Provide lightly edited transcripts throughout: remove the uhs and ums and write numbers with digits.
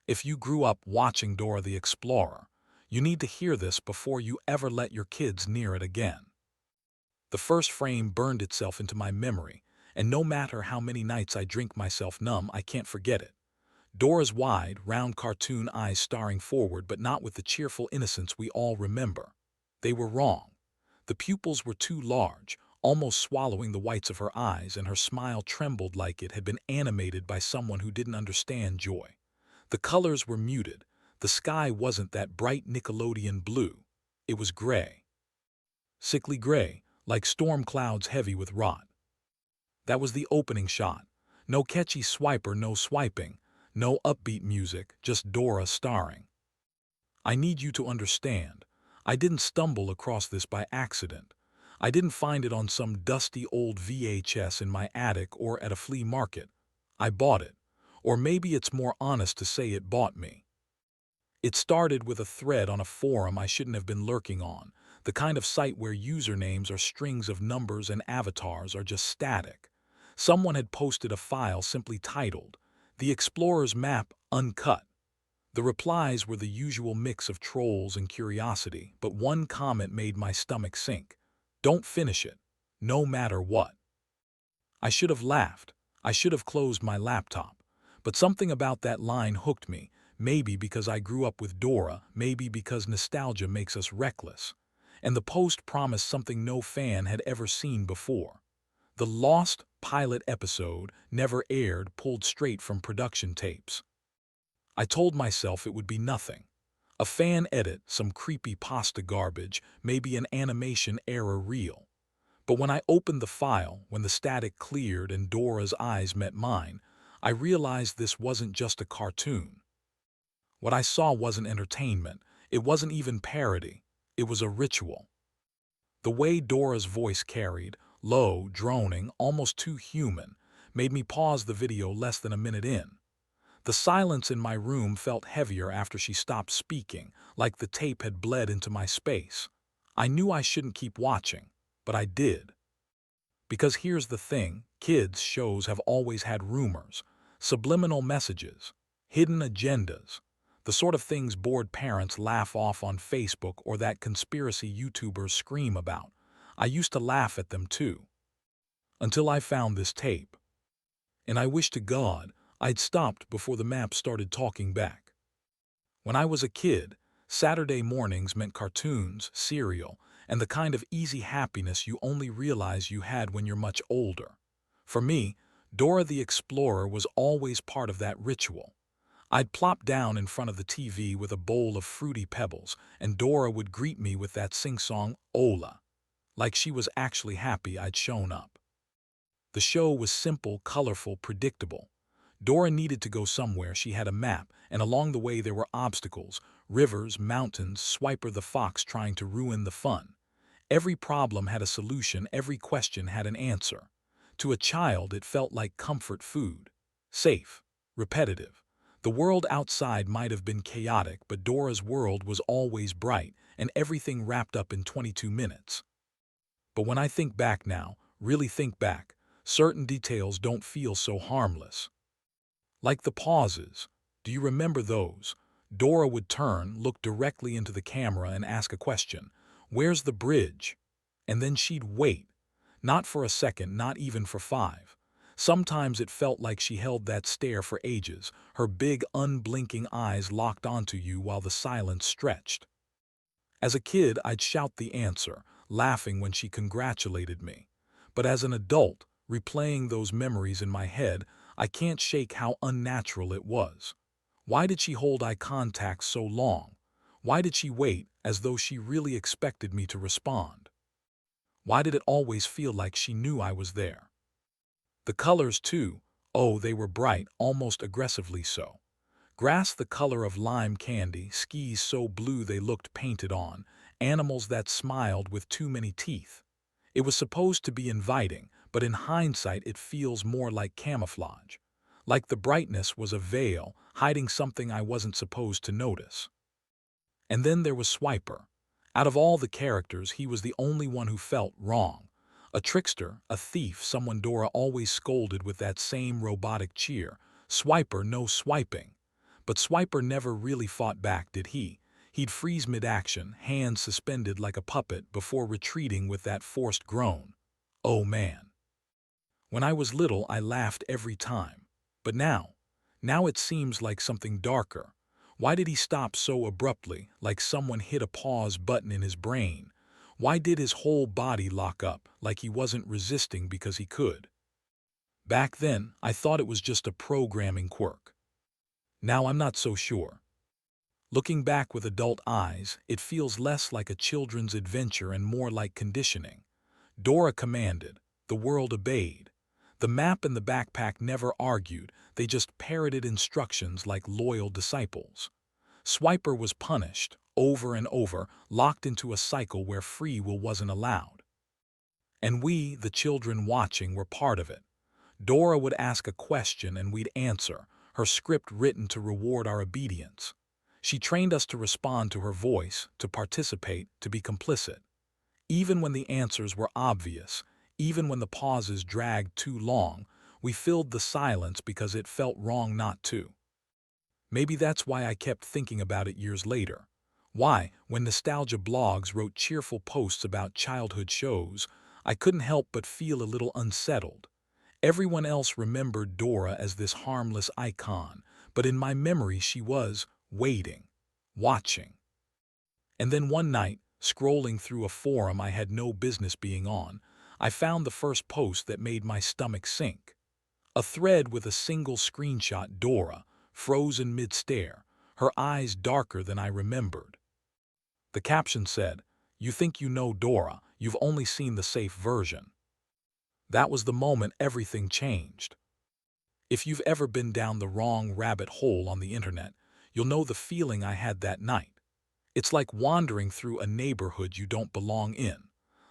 If you grew up watching Dora the Explorer, you need to hear this before you ever let your kids near it again. The first frame burned itself into my memory, and no matter how many nights I drink myself numb, I can't forget it. Dora's wide, round cartoon eyes staring forward, but not with the cheerful innocence we all remember. They were wrong. The pupils were too large, almost swallowing the whites of her eyes, and her smile trembled like it had been animated by someone who didn't understand joy. The colors were muted. The sky wasn't that bright Nickelodeon blue. It was gray. Sickly gray, like storm clouds heavy with rot. That was the opening shot. No catchy swiper, no swiping, no upbeat music, just Dora starring. I need you to understand. I didn't stumble across this by accident. I didn't find it on some dusty old VHS in my attic or at a flea market. I bought it. Or maybe it's more honest to say it bought me. It started with a thread on a forum I shouldn't have been lurking on, the kind of site where usernames are strings of numbers and avatars are just static. Someone had posted a file simply titled, "The Explorer's Map Uncut." The replies were the usual mix of trolls and curiosity, but one comment made my stomach sink. "Don't finish it, no matter what." I should have laughed. I should have closed my laptop. But something about that line hooked me, maybe because I grew up with Dora, maybe because nostalgia makes us reckless. And the post promised something no fan had ever seen before. The lost pilot episode, never aired, pulled straight from production tapes. I told myself it would be nothing. A fan edit, some creepypasta garbage, maybe an animation error reel. But when I opened the file, when the static cleared and Dora's eyes met mine, I realized this wasn't just a cartoon. What I saw wasn't entertainment. It wasn't even parody. It was a ritual. The way Dora's voice carried, low, droning, almost too human, made me pause the video less than a minute in. The silence in my room felt heavier after she stopped speaking, like the tape had bled into my space. I knew I shouldn't keep watching, but I did. Because here's the thing, kids' shows have always had rumors, subliminal messages, hidden agendas, the sort of things bored parents laugh off on Facebook or that conspiracy YouTubers scream about. I used to laugh at them too. Until I found this tape. And I wish to God I'd stopped before the map started talking back. When I was a kid, Saturday mornings meant cartoons, cereal, and the kind of easy happiness you only realize you had when you're much older. For me, Dora the Explorer was always part of that ritual. I'd plop down in front of the TV with a bowl of fruity pebbles, and Dora would greet me with that sing-song, "Hola," like she was actually happy I'd shown up. The show was simple, colorful, predictable. Dora needed to go somewhere, she had a map, and along the way there were obstacles, rivers, mountains, Swiper the fox trying to ruin the fun. Every problem had a solution, every question had an answer. To a child, it felt like comfort food. Safe, repetitive. The world outside might have been chaotic, but Dora's world was always bright, and everything wrapped up in 22 minutes. But when I think back now, really think back, certain details don't feel so harmless. Like the pauses. Do you remember those? Dora would turn, look directly into the camera and ask a question. "Where's the bridge?" And then she'd wait. Not for a second, not even for 5. Sometimes it felt like she held that stare for ages, her big, unblinking eyes locked onto you while the silence stretched. As a kid, I'd shout the answer, laughing when she congratulated me. But as an adult, replaying those memories in my head, I can't shake how unnatural it was. Why did she hold eye contact so long? Why did she wait, as though she really expected me to respond? Why did it always feel like she knew I was there? The colors, too. Oh, they were bright, almost aggressively so. Grass the color of lime candy, skis so blue they looked painted on, animals that smiled with too many teeth. It was supposed to be inviting, but in hindsight it feels more like camouflage. Like the brightness was a veil, hiding something I wasn't supposed to notice. And then there was Swiper. Out of all the characters, he was the only one who felt wrong. A trickster, a thief, someone Dora always scolded with that same robotic cheer. Swiper, no swiping. But Swiper never really fought back, did he? He'd freeze mid-action, hands suspended like a puppet before retreating with that forced groan. Oh man. When I was little, I laughed every time. But now it seems like something darker. Why did he stop so abruptly, like someone hit a pause button in his brain? Why did his whole body lock up, like he wasn't resisting because he could? Back then, I thought it was just a programming quirk. Now I'm not so sure. Looking back with adult eyes, it feels less like a children's adventure and more like conditioning. Dora commanded. The world obeyed. The map and the backpack never argued, they just parroted instructions like loyal disciples. Swiper was punished, over and over, locked into a cycle where free will wasn't allowed. And we, the children watching, were part of it. Dora would ask a question and we'd answer, her script written to reward our obedience. She trained us to respond to her voice, to participate, to be complicit. Even when the answers were obvious, even when the pauses dragged too long, we filled the silence because it felt wrong not to. Maybe that's why I kept thinking about it years later. Why, when nostalgia blogs wrote cheerful posts about childhood shows, I couldn't help but feel a little unsettled. Everyone else remembered Dora as this harmless icon, but in my memory she was waiting, watching. And then one night, scrolling through a forum I had no business being on, I found the first post that made my stomach sink. A thread with a single screenshot: Dora, frozen mid-stare, her eyes darker than I remembered. The caption said, "You think you know Dora, you've only seen the safe version." That was the moment everything changed. If you've ever been down the wrong rabbit hole on the internet, you'll know the feeling I had that night. It's like wandering through a neighborhood you don't belong in.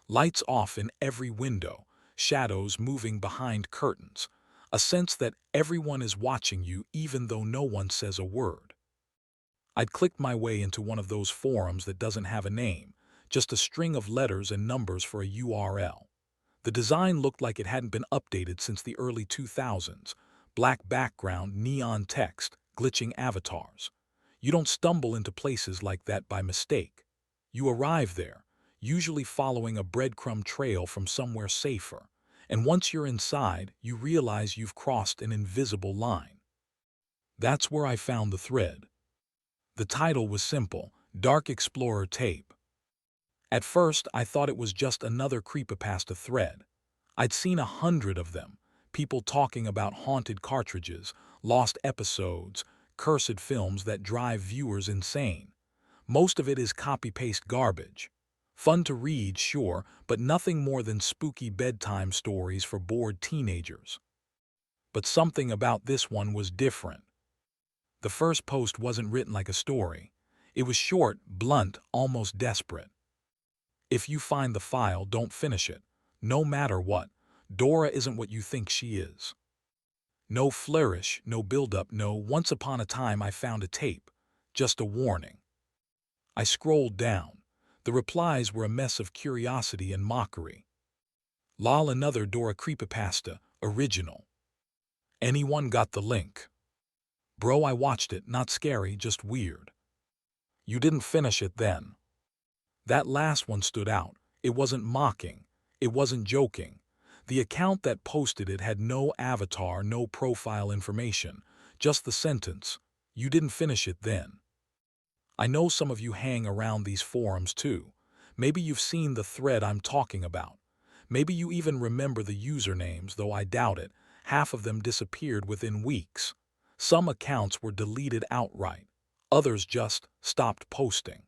Lights off in every window, shadows moving behind curtains, a sense that everyone is watching you even though no one says a word. I'd clicked my way into one of those forums that doesn't have a name, just a string of letters and numbers for a URL. The design looked like it hadn't been updated since the early 2000s. Black background, neon text, glitching avatars. You don't stumble into places like that by mistake. You arrive there, usually following a breadcrumb trail from somewhere safer. And once you're inside, you realize you've crossed an invisible line. That's where I found the thread. The title was simple: Dark Explorer Tape. At first, I thought it was just another creepypasta thread. I'd seen 100 of them, people talking about haunted cartridges, lost episodes, cursed films that drive viewers insane. Most of it is copy-paste garbage. Fun to read, sure, but nothing more than spooky bedtime stories for bored teenagers. But something about this one was different. The first post wasn't written like a story. It was short, blunt, almost desperate. If you find the file, don't finish it. No matter what, Dora isn't what you think she is. No flourish, no build-up, no "once upon a time I found a tape." Just a warning. I scrolled down. The replies were a mess of curiosity and mockery. Lol, another Dora creepypasta, original. Anyone got the link? Bro, I watched it, not scary, just weird. You didn't finish it then. That last one stood out. It wasn't mocking. It wasn't joking. The account that posted it had no avatar, no profile information, just the sentence, "You didn't finish it then." I know some of you hang around these forums too. Maybe you've seen the thread I'm talking about. Maybe you even remember the usernames, though I doubt it. Half of them disappeared within weeks. Some accounts were deleted outright. Others just stopped posting.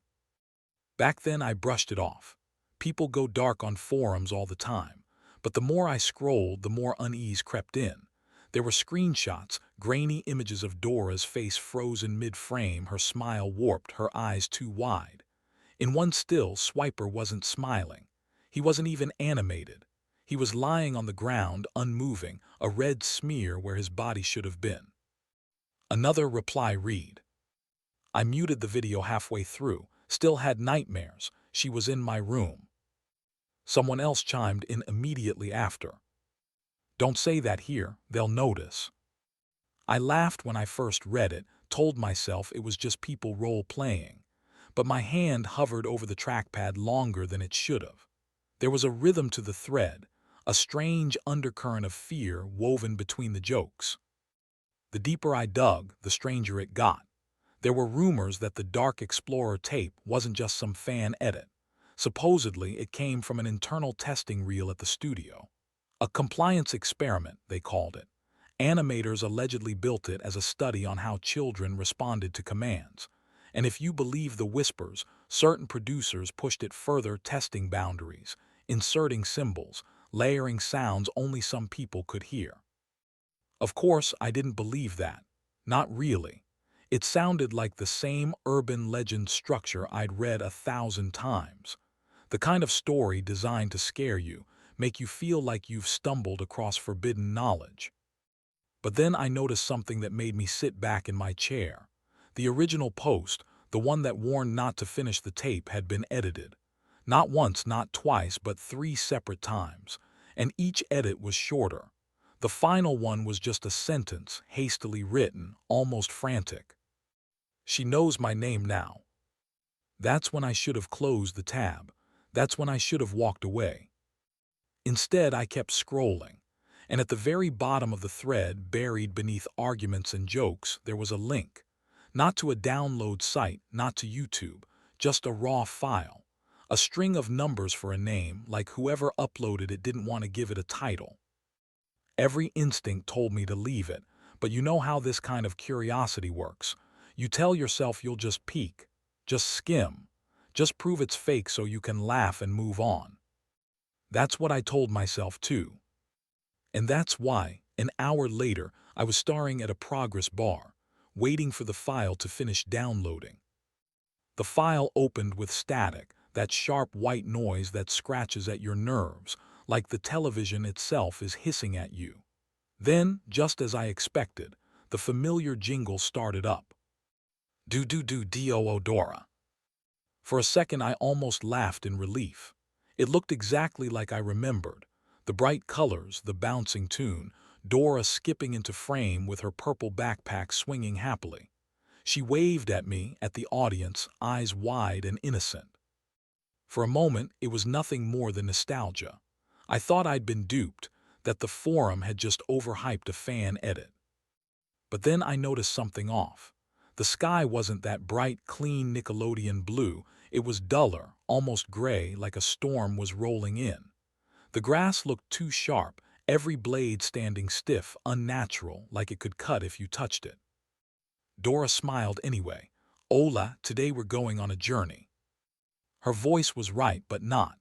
Back then I brushed it off. People go dark on forums all the time. But the more I scrolled, the more unease crept in. There were screenshots, grainy images of Dora's face frozen mid-frame, her smile warped, her eyes too wide. In one still, Swiper wasn't smiling. He wasn't even animated. He was lying on the ground, unmoving, a red smear where his body should have been. Another reply read, "I muted the video halfway through, still had nightmares. She was in my room." Someone else chimed in immediately after, "Don't say that here, they'll notice." I laughed when I first read it, told myself it was just people role-playing, but my hand hovered over the trackpad longer than it should have. There was a rhythm to the thread, a strange undercurrent of fear woven between the jokes. The deeper I dug, the stranger it got. There were rumors that the Dark Explorer tape wasn't just some fan edit. Supposedly, it came from an internal testing reel at the studio. A compliance experiment, they called it. Animators allegedly built it as a study on how children responded to commands. And if you believe the whispers, certain producers pushed it further, testing boundaries, inserting symbols, layering sounds only some people could hear. Of course, I didn't believe that. Not really. It sounded like the same urban legend structure I'd read 1,000 times. The kind of story designed to scare you, make you feel like you've stumbled across forbidden knowledge. But then I noticed something that made me sit back in my chair. The original post, the one that warned not to finish the tape, had been edited. Not once, not twice, but 3 separate times. And each edit was shorter. The final one was just a sentence, hastily written, almost frantic. "She knows my name now." That's when I should have closed the tab. That's when I should have walked away. Instead, I kept scrolling. And at the very bottom of the thread, buried beneath arguments and jokes, there was a link. Not to a download site, not to YouTube, just a raw file. A string of numbers for a name, like whoever uploaded it didn't want to give it a title. Every instinct told me to leave it, but you know how this kind of curiosity works. You tell yourself you'll just peek, just skim, just prove it's fake so you can laugh and move on. That's what I told myself too. And that's why, an hour later, I was staring at a progress bar, waiting for the file to finish downloading. The file opened with static, that sharp white noise that scratches at your nerves, like the television itself is hissing at you. Then, just as I expected, the familiar jingle started up. Do Dora. For a second I almost laughed in relief. It looked exactly like I remembered. The bright colors, the bouncing tune, Dora skipping into frame with her purple backpack swinging happily. She waved at me, at the audience, eyes wide and innocent. For a moment, it was nothing more than nostalgia. I thought I'd been duped, that the forum had just overhyped a fan edit. But then I noticed something off. The sky wasn't that bright, clean Nickelodeon blue. It was duller, almost gray, like a storm was rolling in. The grass looked too sharp, every blade standing stiff, unnatural, like it could cut if you touched it. Dora smiled anyway. "Hola, today we're going on a journey." Her voice was right, but not.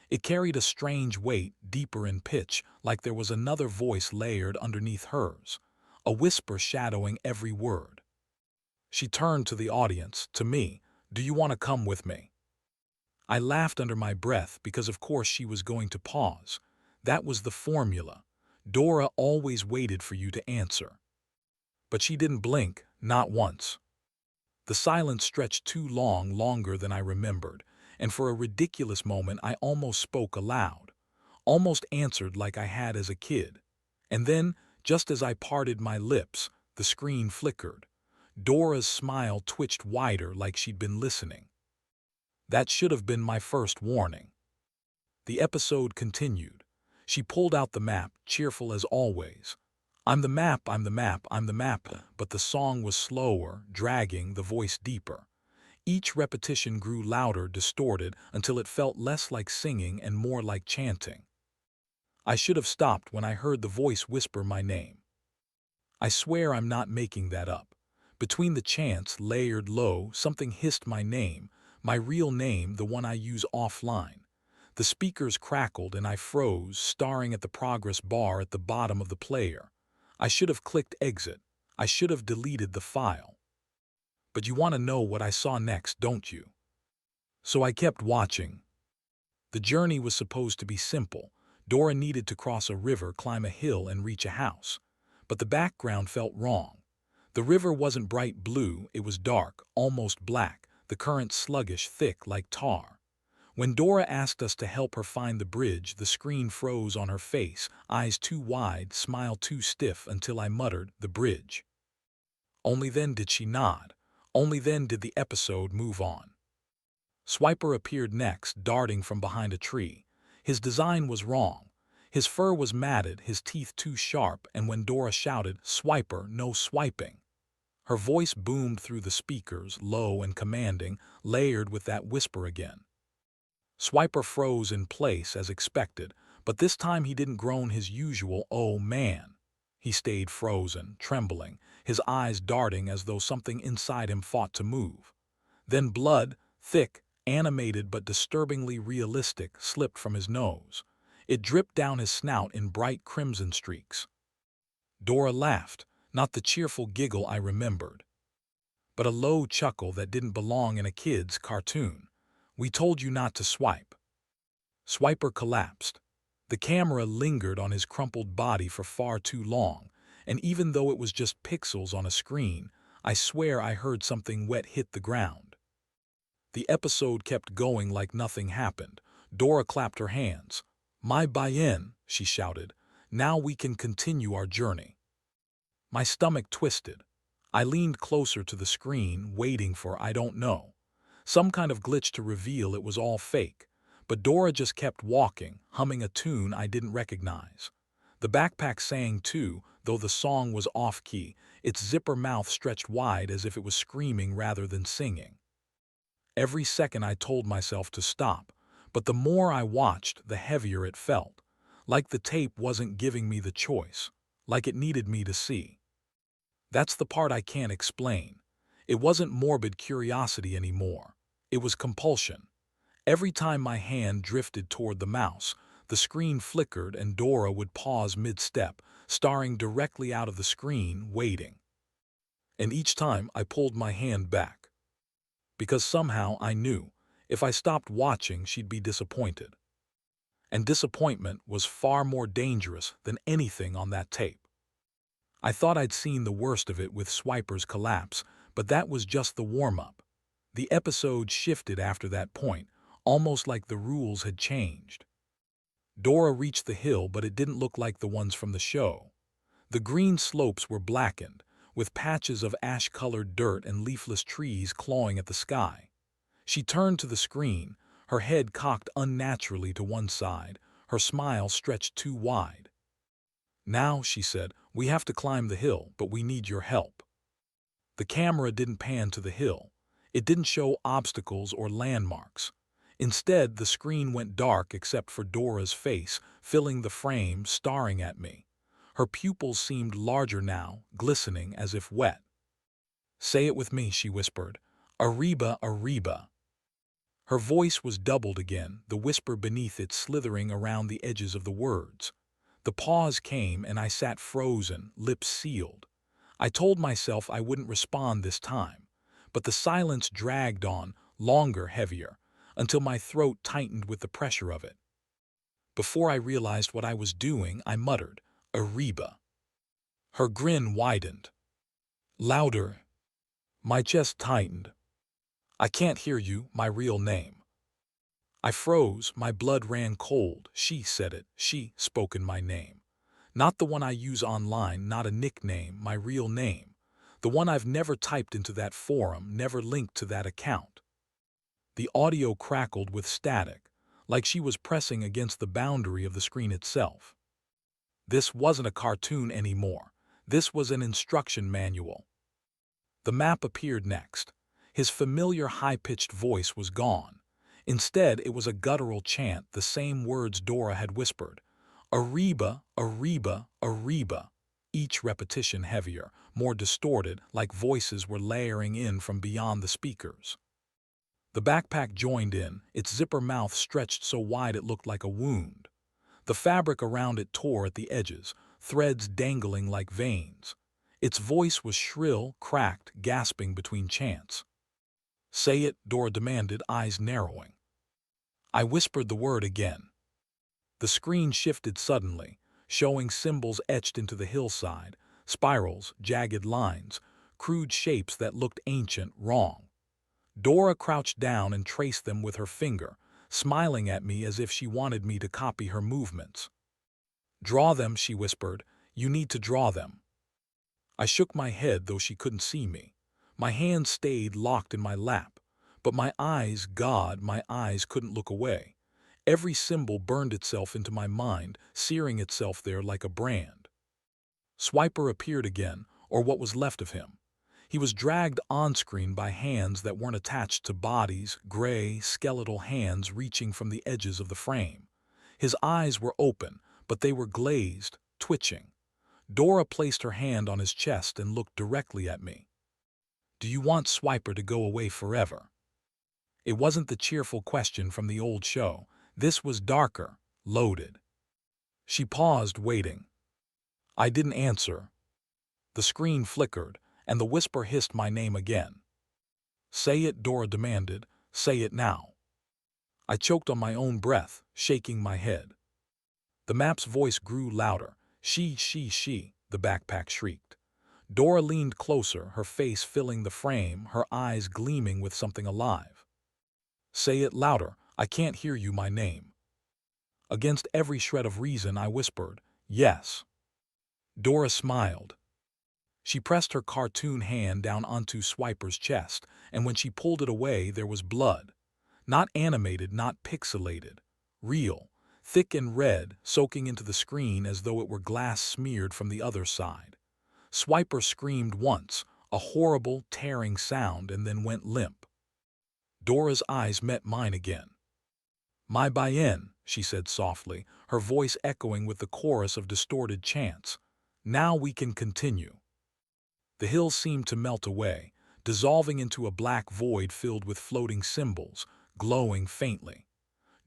It carried a strange weight, deeper in pitch, like there was another voice layered underneath hers, a whisper shadowing every word. She turned to the audience, to me. "Do you want to come with me?" I laughed under my breath because of course she was going to pause. That was the formula. Dora always waited for you to answer. But she didn't blink, not once. The silence stretched too long, longer than I remembered, and for a ridiculous moment I almost spoke aloud, almost answered like I had as a kid. And then, just as I parted my lips, the screen flickered. Dora's smile twitched wider like she'd been listening. That should have been my first warning. The episode continued. She pulled out the map, cheerful as always. "I'm the map, I'm the map, I'm the map," but the song was slower, dragging, the voice deeper. Each repetition grew louder, distorted, until it felt less like singing and more like chanting. I should have stopped when I heard the voice whisper my name. I swear I'm not making that up. Between the chants, layered low, something hissed my name, my real name, the one I use offline. The speakers crackled and I froze, staring at the progress bar at the bottom of the player. I should have clicked exit. I should have deleted the file. But you want to know what I saw next, don't you? So I kept watching. The journey was supposed to be simple. Dora needed to cross a river, climb a hill, and reach a house. But the background felt wrong. The river wasn't bright blue, it was dark, almost black, the current sluggish, thick like tar. When Dora asked us to help her find the bridge, the screen froze on her face, eyes too wide, smile too stiff, until I muttered, "The bridge." Only then did she nod. Only then did the episode move on. Swiper appeared next, darting from behind a tree. His design was wrong. His fur was matted, his teeth too sharp, and when Dora shouted, "Swiper, no swiping," her voice boomed through the speakers, low and commanding, layered with that whisper again. Swiper froze in place as expected, but this time he didn't groan his usual "oh man." He stayed frozen, trembling, his eyes darting as though something inside him fought to move. Then blood, thick, animated but disturbingly realistic, slipped from his nose. It dripped down his snout in bright crimson streaks. Dora laughed, not the cheerful giggle I remembered, but a low chuckle that didn't belong in a kid's cartoon. "We told you not to swipe." Swiper collapsed. The camera lingered on his crumpled body for far too long, and even though it was just pixels on a screen, I swear I heard something wet hit the ground. The episode kept going like nothing happened. Dora clapped her hands. "My buy-in," she shouted. "Now we can continue our journey." My stomach twisted. I leaned closer to the screen, waiting for, I don't know, some kind of glitch to reveal it was all fake. But Dora just kept walking, humming a tune I didn't recognize. The backpack sang too, though the song was off-key, its zipper mouth stretched wide as if it was screaming rather than singing. Every second I told myself to stop, but the more I watched, the heavier it felt. Like the tape wasn't giving me the choice, like it needed me to see. That's the part I can't explain. It wasn't morbid curiosity anymore. It was compulsion. Every time my hand drifted toward the mouse, the screen flickered and Dora would pause mid-step, staring directly out of the screen, waiting. And each time I pulled my hand back. Because somehow I knew, if I stopped watching, she'd be disappointed. And disappointment was far more dangerous than anything on that tape. I thought I'd seen the worst of it with Swiper's collapse, but that was just the warm-up. The episode shifted after that point, almost like the rules had changed. Dora reached the hill, but it didn't look like the ones from the show. The green slopes were blackened, with patches of ash-colored dirt and leafless trees clawing at the sky. She turned to the screen, her head cocked unnaturally to one side, her smile stretched too wide. "Now," she said, "we have to climb the hill, but we need your help." The camera didn't pan to the hill. It didn't show obstacles or landmarks. Instead, the screen went dark except for Dora's face, filling the frame, staring at me. Her pupils seemed larger now, glistening as if wet. "Say it with me," she whispered. "Arriba, arriba." Her voice was doubled again, the whisper beneath it slithering around the edges of the words. The pause came and I sat frozen, lips sealed. I told myself I wouldn't respond this time, but the silence dragged on, longer, heavier, until my throat tightened with the pressure of it. Before I realized what I was doing, I muttered, "Arriba." Her grin widened. Louder. My chest tightened. "I can't hear you, my real name." I froze, my blood ran cold. She said it. She spoken my name. Not the one I use online, not a nickname, my real name. The one I've never typed into that forum, never linked to that account. The audio crackled with static, like she was pressing against the boundary of the screen itself. This wasn't a cartoon anymore. This was an instruction manual. The map appeared next. His familiar high-pitched voice was gone. Instead, it was a guttural chant, the same words Dora had whispered. "Arriba, arriba, arriba." Each repetition heavier, more distorted, like voices were layering in from beyond the speakers. The backpack joined in, its zipper mouth stretched so wide it looked like a wound. The fabric around it tore at the edges, threads dangling like veins. Its voice was shrill, cracked, gasping between chants. "Say it," Dora demanded, eyes narrowing. I whispered the word again. The screen shifted suddenly, showing symbols etched into the hillside, spirals, jagged lines, crude shapes that looked ancient, wrong. Dora crouched down and traced them with her finger, smiling at me as if she wanted me to copy her movements. "Draw them," she whispered. "You need to draw them." I shook my head, though she couldn't see me. My hands stayed locked in my lap, but my eyes, God, my eyes couldn't look away. Every symbol burned itself into my mind, searing itself there like a brand. Swiper appeared again, or what was left of him. He was dragged on-screen by hands that weren't attached to bodies, gray, skeletal hands reaching from the edges of the frame. His eyes were open, but they were glazed, twitching. Dora placed her hand on his chest and looked directly at me. "Do you want Swiper to go away forever?" It wasn't the cheerful question from the old show. This was darker, loaded. She paused, waiting. I didn't answer. The screen flickered, and the whisper hissed my name again. "Say it," Dora demanded. "Say it now." I choked on my own breath, shaking my head. The map's voice grew louder. She, the backpack shrieked. Dora leaned closer, her face filling the frame, her eyes gleaming with something alive. "Say it louder. I can't hear you, my name." Against every shred of reason, I whispered, "Yes." Dora smiled. She pressed her cartoon hand down onto Swiper's chest, and when she pulled it away, there was blood. Not animated, not pixelated. Real, thick and red, soaking into the screen as though it were glass smeared from the other side. Swiper screamed once, a horrible, tearing sound, and then went limp. Dora's eyes met mine again. "My buy-in," she said softly, her voice echoing with the chorus of distorted chants. "Now we can continue." The hill seemed to melt away, dissolving into a black void filled with floating symbols, glowing faintly.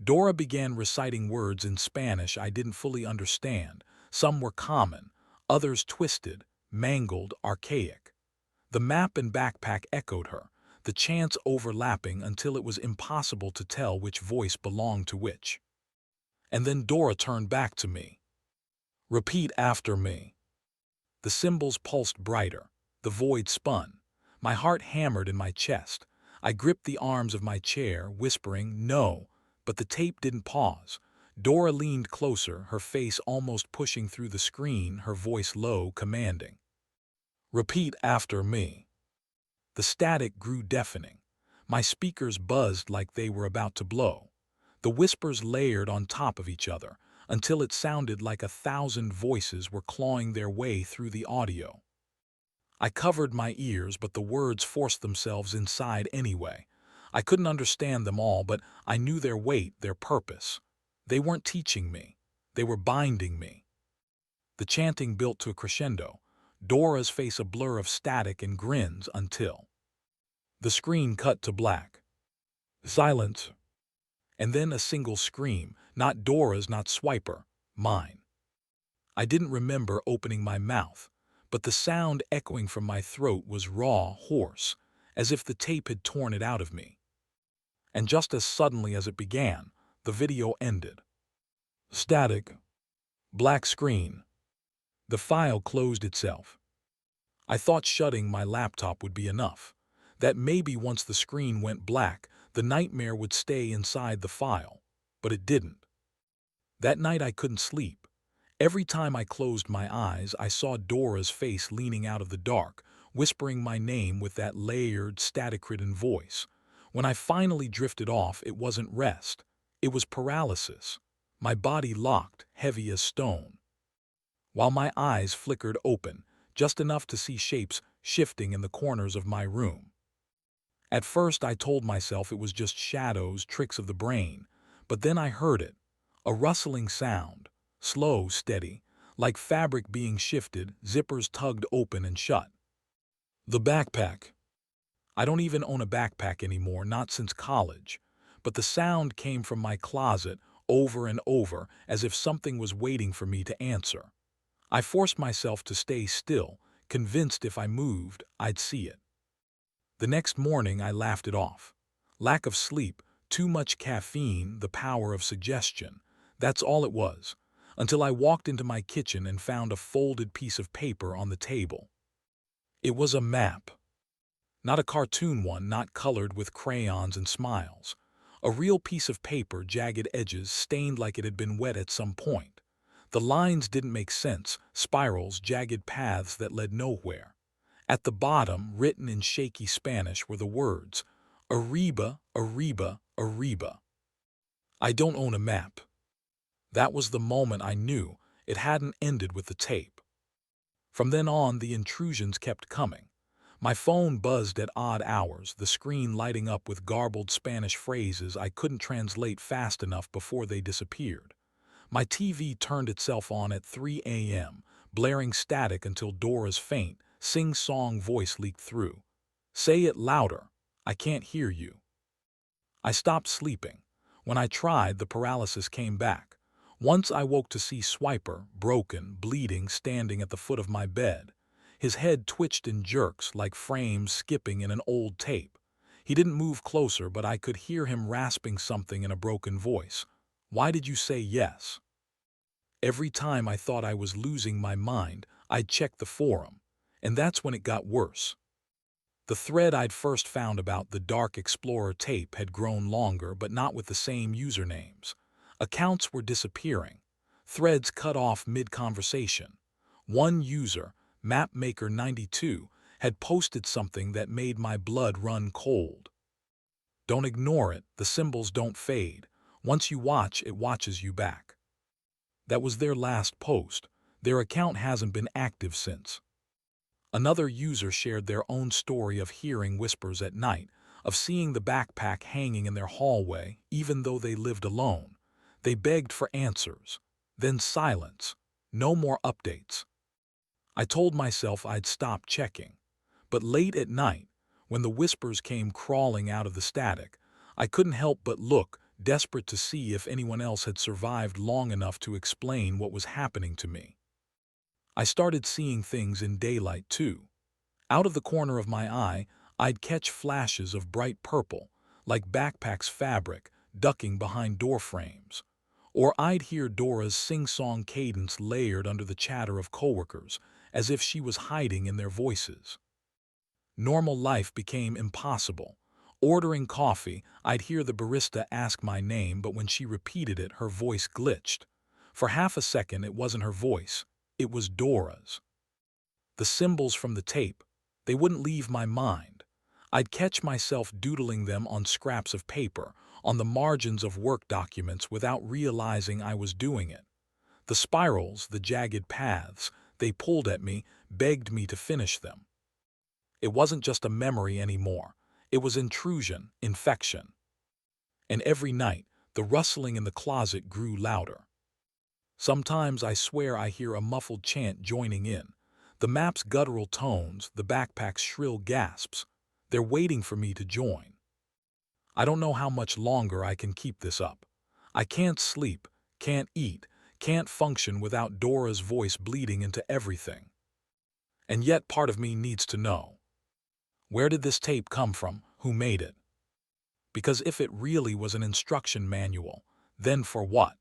Dora began reciting words in Spanish I didn't fully understand. Some were common, others twisted, mangled, archaic. The map and backpack echoed her, the chants overlapping until it was impossible to tell which voice belonged to which. And then Dora turned back to me. "Repeat after me." The symbols pulsed brighter. The void spun. My heart hammered in my chest. I gripped the arms of my chair, whispering, "No," but the tape didn't pause. Dora leaned closer, her face almost pushing through the screen, her voice low, commanding. "Repeat after me." The static grew deafening. My speakers buzzed like they were about to blow. The whispers layered on top of each other, until it sounded like 1,000 voices were clawing their way through the audio. I covered my ears, but the words forced themselves inside anyway. I couldn't understand them all, but I knew their weight, their purpose. They weren't teaching me. They were binding me. The chanting built to a crescendo, Dora's face a blur of static and grins until the screen cut to black. Silence. And then a single scream, not Dora's, not Swiper, mine. I didn't remember opening my mouth, but the sound echoing from my throat was raw, hoarse, as if the tape had torn it out of me. And just as suddenly as it began, the video ended. Static. Black screen. The file closed itself. I thought shutting my laptop would be enough, that maybe once the screen went black, the nightmare would stay inside the file, but it didn't. That night I couldn't sleep. Every time I closed my eyes, I saw Dora's face leaning out of the dark, whispering my name with that layered, static-ridden voice. When I finally drifted off, it wasn't rest. It was paralysis. My body locked, heavy as stone, while my eyes flickered open, just enough to see shapes shifting in the corners of my room. At first I told myself it was just shadows, tricks of the brain, but then I heard it, a rustling sound, slow, steady, like fabric being shifted, zippers tugged open and shut. The backpack. I don't even own a backpack anymore, not since college, but the sound came from my closet over and over as if something was waiting for me to answer. I forced myself to stay still, convinced if I moved, I'd see it. The next morning I laughed it off. Lack of sleep, too much caffeine, the power of suggestion. That's all it was, until I walked into my kitchen and found a folded piece of paper on the table. It was a map. Not a cartoon one, not colored with crayons and smiles. A real piece of paper, jagged edges, stained like it had been wet at some point. The lines didn't make sense, spirals, jagged paths that led nowhere. At the bottom, written in shaky Spanish, were the words, Arriba, arriba, arriba. I don't own a map. That was the moment I knew it hadn't ended with the tape. From then on, the intrusions kept coming. My phone buzzed at odd hours, the screen lighting up with garbled Spanish phrases I couldn't translate fast enough before they disappeared. My TV turned itself on at 3 a.m., blaring static until Dora's faint, sing-song voice leaked through. Say it louder. I can't hear you. I stopped sleeping. When I tried, the paralysis came back. Once I woke to see Swiper, broken, bleeding, standing at the foot of my bed. His head twitched in jerks like frames skipping in an old tape. He didn't move closer, but I could hear him rasping something in a broken voice. Why did you say yes? Every time I thought I was losing my mind, I'd check the forum. And that's when it got worse. The thread I'd first found about the Dark Explorer tape had grown longer, but not with the same usernames. Accounts were disappearing. Threads cut off mid-conversation. One user, Mapmaker92, had posted something that made my blood run cold. Don't ignore it, the symbols don't fade. Once you watch, it watches you back. That was their last post. Their account hasn't been active since. Another user shared their own story of hearing whispers at night, of seeing the backpack hanging in their hallway, even though they lived alone. They begged for answers. Then silence. No more updates. I told myself I'd stop checking. But late at night, when the whispers came crawling out of the static, I couldn't help but look, desperate to see if anyone else had survived long enough to explain what was happening to me. I started seeing things in daylight too. Out of the corner of my eye, I'd catch flashes of bright purple, like backpack's fabric, ducking behind door frames. Or I'd hear Dora's sing-song cadence layered under the chatter of coworkers, as if she was hiding in their voices. Normal life became impossible. Ordering coffee, I'd hear the barista ask my name, but when she repeated it, her voice glitched. For half a second, it wasn't her voice. It was Dora's. The symbols from the tape, they wouldn't leave my mind. I'd catch myself doodling them on scraps of paper, on the margins of work documents without realizing I was doing it. The spirals, the jagged paths, they pulled at me, begged me to finish them. It wasn't just a memory anymore. It was intrusion, infection. And every night, the rustling in the closet grew louder. Sometimes I swear I hear a muffled chant joining in. The map's guttural tones, the backpack's shrill gasps. They're waiting for me to join. I don't know how much longer I can keep this up. I can't sleep, can't eat, can't function without Dora's voice bleeding into everything. And yet part of me needs to know. Where did this tape come from? Who made it? Because if it really was an instruction manual, then for what?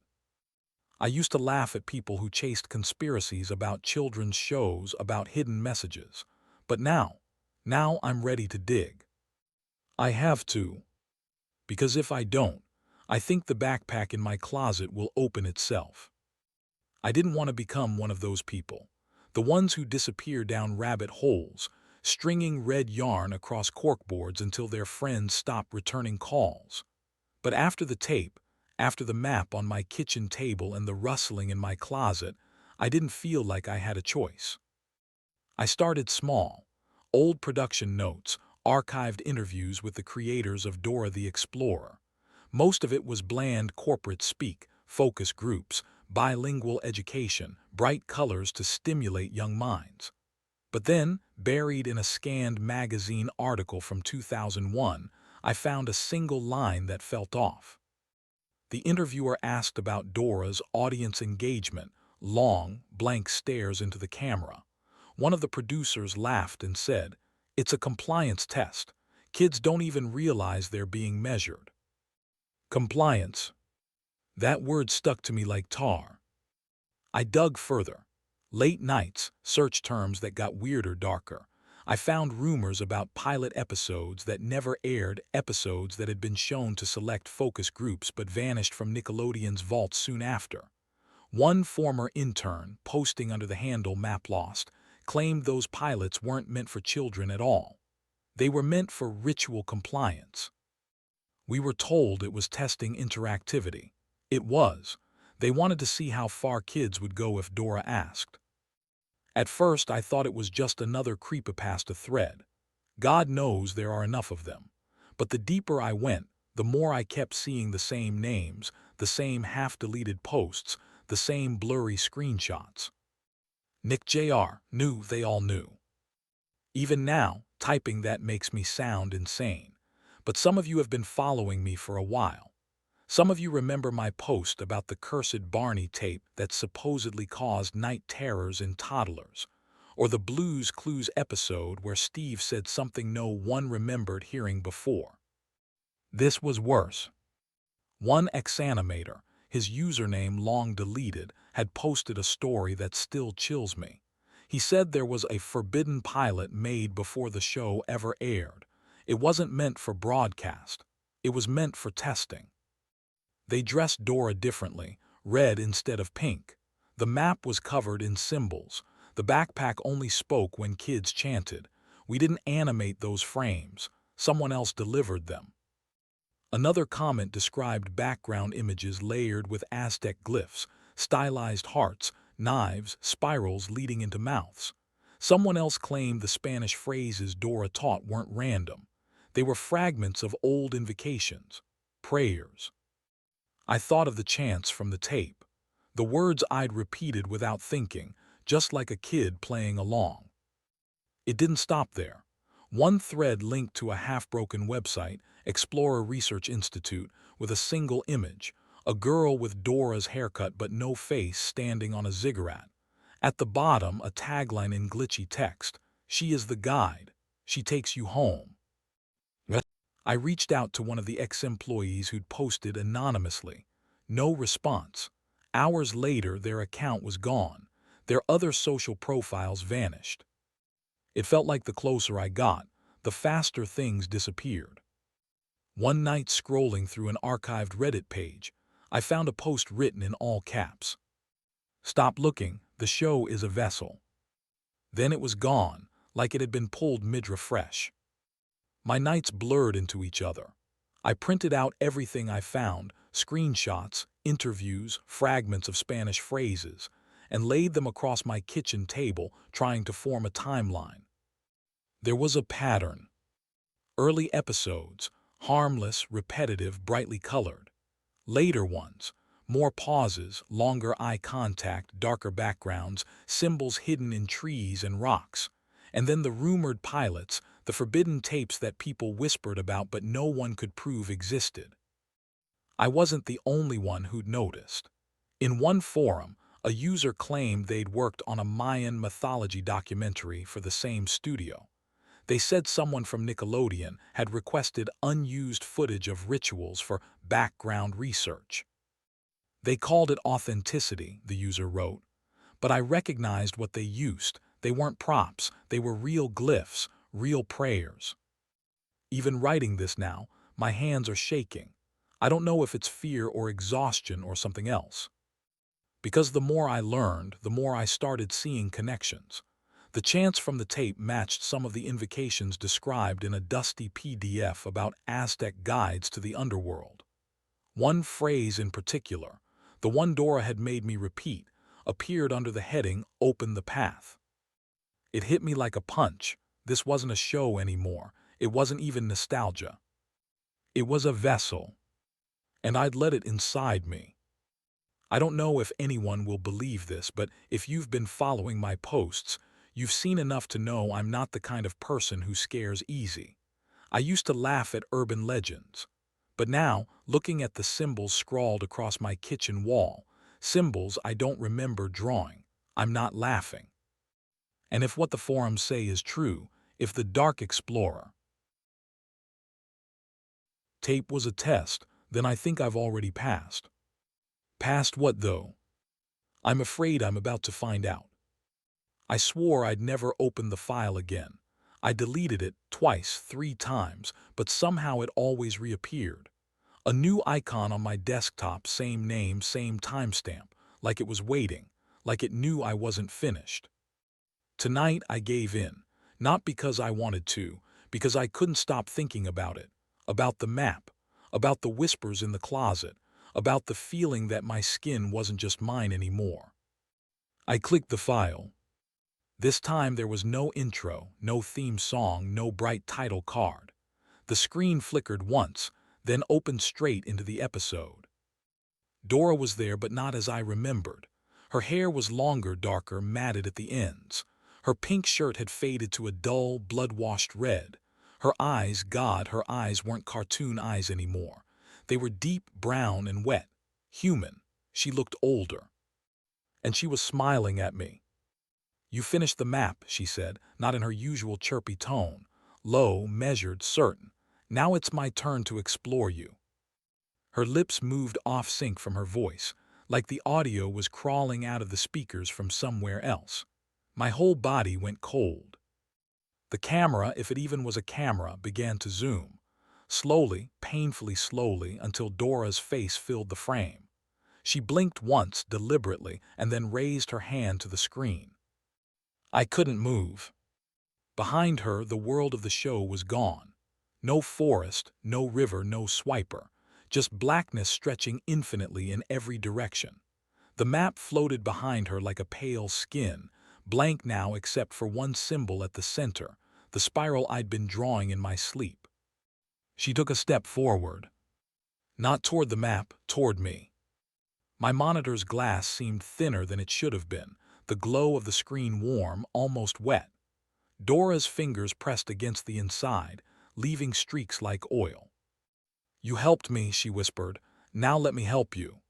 I used to laugh at people who chased conspiracies about children's shows, about hidden messages. But now I'm ready to dig. I have to. Because if I don't, I think the backpack in my closet will open itself. I didn't want to become one of those people. The ones who disappear down rabbit holes, stringing red yarn across corkboards until their friends stop returning calls. But after the tape, after the map on my kitchen table and the rustling in my closet, I didn't feel like I had a choice. I started small. Old production notes, archived interviews with the creators of Dora the Explorer. Most of it was bland corporate speak, focus groups, bilingual education, bright colors to stimulate young minds. But then, buried in a scanned magazine article from 2001, I found a single line that felt off. The interviewer asked about Dora's audience engagement, long, blank stares into the camera. One of the producers laughed and said, "It's a compliance test. Kids don't even realize they're being measured." Compliance. That word stuck to me like tar. I dug further. Late nights, search terms that got weirder, darker. I found rumors about pilot episodes that never aired, episodes that had been shown to select focus groups but vanished from Nickelodeon's vault soon after. One former intern, posting under the handle Map Lost, claimed those pilots weren't meant for children at all. They were meant for ritual compliance. We were told it was testing interactivity. It was. They wanted to see how far kids would go if Dora asked. At first, I thought it was just another creepypasta thread. God knows there are enough of them. But the deeper I went, the more I kept seeing the same names, the same half-deleted posts, the same blurry screenshots. Nick Jr. knew they all knew. Even now, typing that makes me sound insane. But some of you have been following me for a while. Some of you remember my post about the cursed Barney tape that supposedly caused night terrors in toddlers, or the Blues Clues episode where Steve said something no one remembered hearing before. This was worse. One ex-animator, his username long deleted, had posted a story that still chills me. He said there was a forbidden pilot made before the show ever aired. It wasn't meant for broadcast. It was meant for testing. They dressed Dora differently, red instead of pink. The map was covered in symbols. The backpack only spoke when kids chanted. We didn't animate those frames. Someone else delivered them. Another comment described background images layered with Aztec glyphs, stylized hearts, knives, spirals leading into mouths. Someone else claimed the Spanish phrases Dora taught weren't random. They were fragments of old invocations, prayers. I thought of the chants from the tape, the words I'd repeated without thinking, just like a kid playing along. It didn't stop there. One thread linked to a half-broken website, Explorer Research Institute, with a single image, a girl with Dora's haircut but no face standing on a ziggurat. At the bottom, a tagline in glitchy text, "She is the guide. She takes you home." I reached out to one of the ex-employees who'd posted anonymously. No response. Hours later, their account was gone. Their other social profiles vanished. It felt like the closer I got, the faster things disappeared. One night, scrolling through an archived Reddit page, I found a post written in all caps. "Stop looking, the show is a vessel." Then it was gone, like it had been pulled mid-refresh. My nights blurred into each other. I printed out everything I found, screenshots, interviews, fragments of Spanish phrases, and laid them across my kitchen table, trying to form a timeline. There was a pattern. Early episodes, harmless, repetitive, brightly colored. Later ones, more pauses, longer eye contact, darker backgrounds, symbols hidden in trees and rocks. And then the rumored pilots, the forbidden tapes that people whispered about but no one could prove existed. I wasn't the only one who'd noticed. In one forum, a user claimed they'd worked on a Mayan mythology documentary for the same studio. They said someone from Nickelodeon had requested unused footage of rituals for background research. They called it authenticity, the user wrote. But I recognized what they used. They weren't props, they were real glyphs, real prayers. Even writing this now, my hands are shaking. I don't know if it's fear or exhaustion or something else. Because the more I learned, the more I started seeing connections. The chants from the tape matched some of the invocations described in a dusty PDF about Aztec guides to the underworld. One phrase in particular, the one Dora had made me repeat, appeared under the heading, "Open the Path." It hit me like a punch. This wasn't a show anymore. It wasn't even nostalgia. It was a vessel. And I'd let it inside me. I don't know if anyone will believe this, but if you've been following my posts, you've seen enough to know I'm not the kind of person who scares easy. I used to laugh at urban legends. But now, looking at the symbols scrawled across my kitchen wall, symbols I don't remember drawing, I'm not laughing. And if what the forums say is true, if the Dark Explorer tape was a test, then I think I've already passed. Past what, though? I'm afraid I'm about to find out. I swore I'd never open the file again. I deleted it twice, 3 times, but somehow it always reappeared. A new icon on my desktop, same name, same timestamp, like it was waiting, like it knew I wasn't finished. Tonight I gave in, not because I wanted to, because I couldn't stop thinking about it, about the map, about the whispers in the closet, about the feeling that my skin wasn't just mine anymore. I clicked the file. This time there was no intro, no theme song, no bright title card. The screen flickered once, then opened straight into the episode. Dora was there, but not as I remembered. Her hair was longer, darker, matted at the ends. Her pink shirt had faded to a dull, blood-washed red. Her eyes, God, her eyes weren't cartoon eyes anymore. They were deep brown and wet. Human. She looked older. And she was smiling at me. "You finished the map," she said, not in her usual chirpy tone. Low, measured, certain. "Now it's my turn to explore you." Her lips moved off-sync from her voice, like the audio was crawling out of the speakers from somewhere else. My whole body went cold. The camera, if it even was a camera, began to zoom. Slowly, painfully slowly, until Dora's face filled the frame. She blinked once, deliberately, and then raised her hand to the screen. I couldn't move. Behind her, the world of the show was gone. No forest, no river, no swiper. Just blackness stretching infinitely in every direction. The map floated behind her like a pale skin, blank now except for one symbol at the center, the spiral I'd been drawing in my sleep. She took a step forward. Not toward the map, toward me. My monitor's glass seemed thinner than it should have been, the glow of the screen warm, almost wet. Dora's fingers pressed against the inside, leaving streaks like oil. "You helped me," she whispered. "Now let me help you."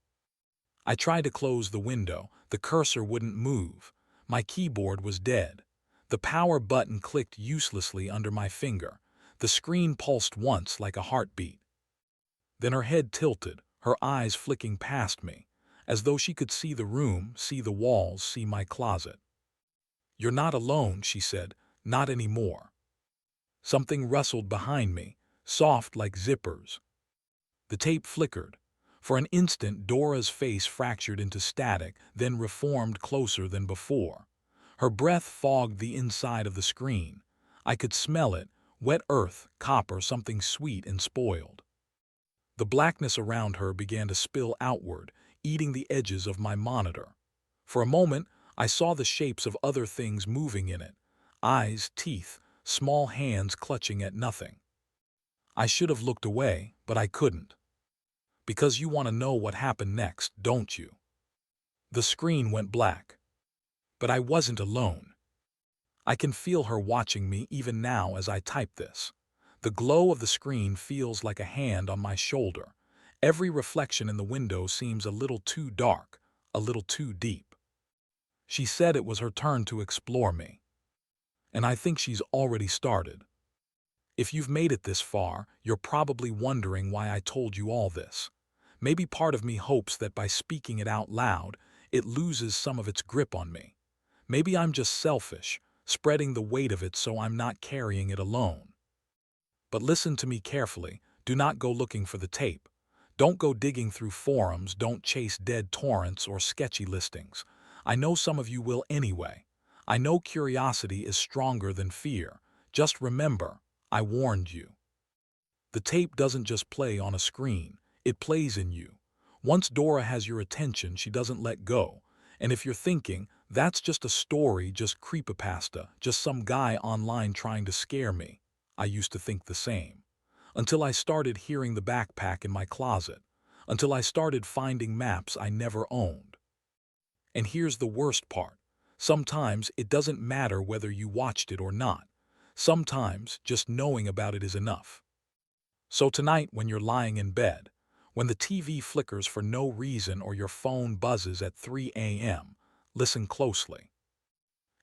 I tried to close the window. The cursor wouldn't move. My keyboard was dead. The power button clicked uselessly under my finger. The screen pulsed once like a heartbeat. Then her head tilted, her eyes flicking past me, as though she could see the room, see the walls, see my closet. "You're not alone," she said. "Not anymore." Something rustled behind me, soft like zippers. The tape flickered. For an instant, Dora's face fractured into static, then reformed closer than before. Her breath fogged the inside of the screen. I could smell it, wet earth, copper, something sweet and spoiled. The blackness around her began to spill outward, eating the edges of my monitor. For a moment, I saw the shapes of other things moving in it. Eyes, teeth, small hands clutching at nothing. I should have looked away, but I couldn't. Because you want to know what happened next, don't you? The screen went black. But I wasn't alone. I can feel her watching me even now as I type this. The glow of the screen feels like a hand on my shoulder. Every reflection in the window seems a little too dark, a little too deep. She said it was her turn to explore me. And I think she's already started. If you've made it this far, you're probably wondering why I told you all this. Maybe part of me hopes that by speaking it out loud, it loses some of its grip on me. Maybe I'm just selfish, spreading the weight of it so I'm not carrying it alone. But listen to me carefully. Do not go looking for the tape. Don't go digging through forums. Don't chase dead torrents or sketchy listings. I know some of you will anyway. I know curiosity is stronger than fear. Just remember, I warned you. The tape doesn't just play on a screen. It plays in you. Once Dora has your attention, she doesn't let go. And if you're thinking, that's just a story, just creepypasta, just some guy online trying to scare me, I used to think the same. Until I started hearing the backpack in my closet. Until I started finding maps I never owned. And here's the worst part. Sometimes it doesn't matter whether you watched it or not. Sometimes just knowing about it is enough. So tonight, when you're lying in bed, when the TV flickers for no reason or your phone buzzes at 3 a.m., listen closely.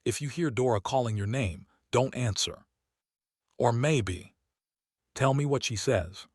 If you hear Dora calling your name, don't answer. Or maybe, tell me what she says.